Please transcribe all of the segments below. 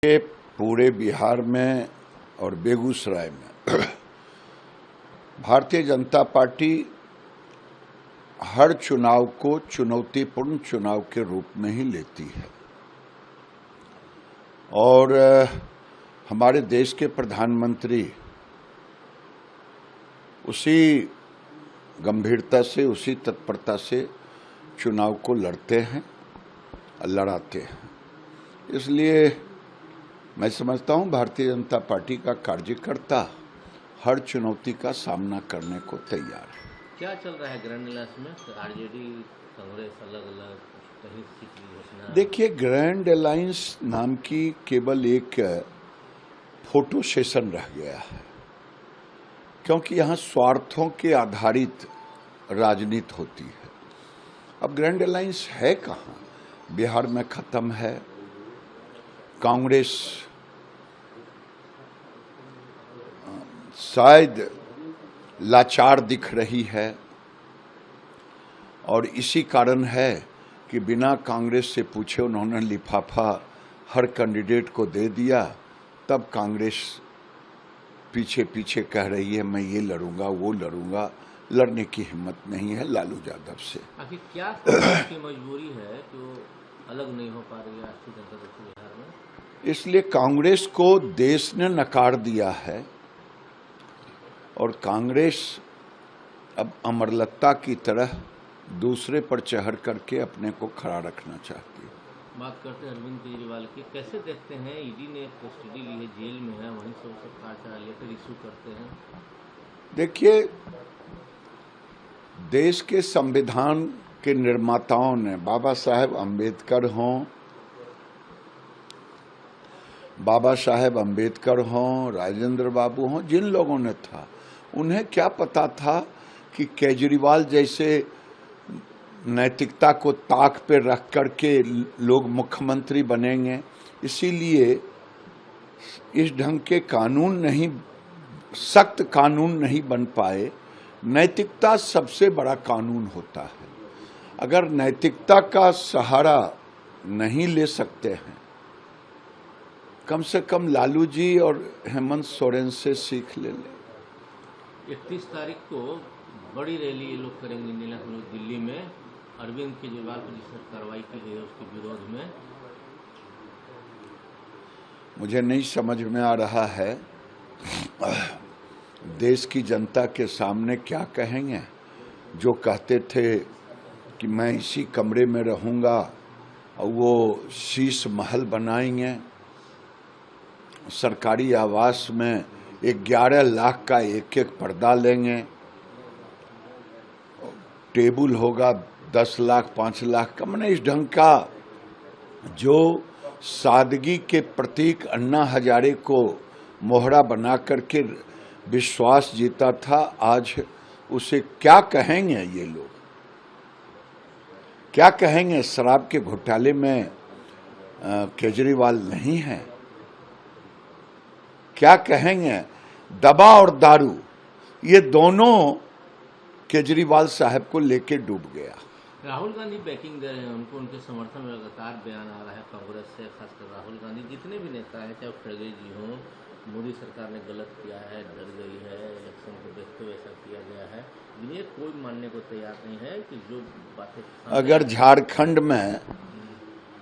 के पूरे बिहार में और बेगूसराय में भारतीय जनता पार्टी हर चुनाव को चुनौतीपूर्ण चुनाव के रूप में ही लेती है और हमारे देश के प्रधानमंत्री उसी गंभीरता से, उसी तत्परता से चुनाव को लड़ते हैं, लड़ाते हैं। इसलिए मैं समझता हूं भारतीय जनता पार्टी का कार्यकर्ता हर चुनौती का सामना करने को तैयार है। क्या चल रहा है ग्रैंड अलायंस में? आरजेडी, कांग्रेस अलग-अलग कहीं सीट की घोषणा? देखिए, ग्रैंड अलायंस नाम की केवल एक फोटो सेशन रह गया है, क्योंकि यहाँ स्वार्थों के आधारित राजनीति होती है। अब ग्रैंड अलायंस है कहाँ? बिहार में खत्म है। कांग्रेस शायद लाचार दिख रही है और इसी कारण है कि बिना कांग्रेस से पूछे उन्होंने लिफाफा हर कैंडिडेट को दे दिया। तब कांग्रेस पीछे पीछे कह रही है मैं ये लड़ूंगा, वो लड़ूंगा। लड़ने की हिम्मत नहीं है लालू यादव से। आखिर क्या कांग्रेस की मजबूरी है जो अलग नहीं हो पा रही है राष्ट्रीय जनता दल बिहार में? इसलिए कांग्रेस को देश ने नकार दिया है और कांग्रेस अब अमरलता की तरह दूसरे पर चढ़ करके अपने को खड़ा रखना चाहती है। बात करते हैं अरविंद केजरीवाल की। कैसे देखते हैं? ईडी ने कस्टडी ली है, जेल में है, वहीं से सरकार लेकर इशू करते हैं। देखिए, देश के संविधान के निर्माताओं ने बाबा साहेब अम्बेडकर हों, राजेंद्र बाबू हों, जिन लोगों ने था, उन्हें क्या पता था कि केजरीवाल जैसे नैतिकता को ताक पे रख करके लोग मुख्यमंत्री बनेंगे। इसीलिए इस ढंग के कानून नहीं, सख्त कानून नहीं बन पाए। नैतिकता सबसे बड़ा कानून होता है। अगर नैतिकता का सहारा नहीं ले सकते हैं, कम से कम लालू जी और हेमंत सोरेन से सीख ले लें। 31 तारीख को बड़ी रैली ये लोग करेंगे दिल्ली में, अरविंद केजरीवाल पर जिस कार्रवाई की गई है उसके विरोध में। मुझे नहीं समझ में आ रहा है देश की जनता के सामने क्या कहेंगे। जो कहते थे कि मैं इसी कमरे में रहूंगा और वो शीश महल बनाएंगे, सरकारी आवास में 11 लाख का एक पर्दा लेंगे, टेबल होगा 10 लाख 5 लाख का। मैंने इस ढंग का जो सादगी के प्रतीक अन्ना हजारे को मोहरा बना करके विश्वास जीता था, आज उसे क्या कहेंगे ये लोग? क्या कहेंगे? शराब के घोटाले में केजरीवाल नहीं है। क्या कहेंगे? दवा और दारू, ये दोनों केजरीवाल साहब को लेके डूब गया। राहुल गांधी बैकिंग दे रहे हैं उनको, उनके समर्थन में लगातार बयान आ रहा है कांग्रेस से, खासकर राहुल गांधी। जितने भी नेता हैं, चाहे खड़गे जी हों, मोदी सरकार ने गलत किया है, डर गई है, इलेक्शन को देखते हुए ऐसा किया गया है। ये कोई मानने को तैयार नहीं है कि जो बातें, अगर झारखंड में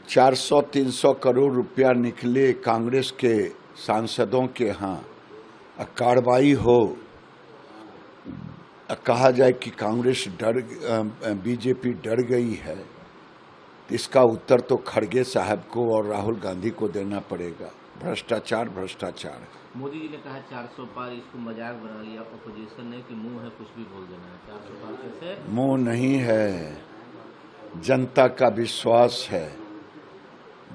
400-300 करोड़ रुपया निकले कांग्रेस के सांसदों के यहाँ, कार्रवाई हो, कहा जाए कि कांग्रेस बीजेपी डर गई है, इसका उत्तर तो खड़गे साहब को और राहुल गांधी को देना पड़ेगा। भ्रष्टाचार भ्रष्टाचार। मोदी जी ने कहा 400 पार, इसको मजाक बना लिया अपोजिशन ने कि मुंह है कुछ भी बोल देना है। 400 पार कैसे? मुंह नहीं है, जनता का विश्वास है।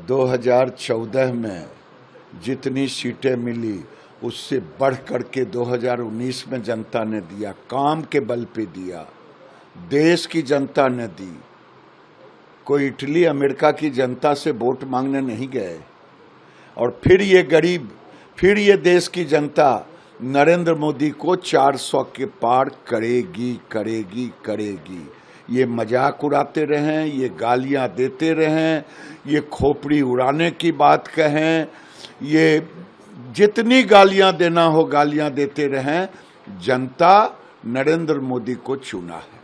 2014 में जितनी सीटें मिली उससे बढ़ करके 2019 में जनता ने दिया, काम के बल पे दिया, देश की जनता ने दी। कोई इटली अमेरिका की जनता से वोट मांगने नहीं गए। और फिर ये गरीब, फिर ये देश की जनता नरेंद्र मोदी को 400 के पार करेगी करेगी करेगी। ये मजाक उड़ाते रहें, ये गालियां देते रहें, ये खोपड़ी उड़ाने की बात कहें, ये जितनी गालियां देना हो गालियां देते रहें, जनता नरेंद्र मोदी को चुना है।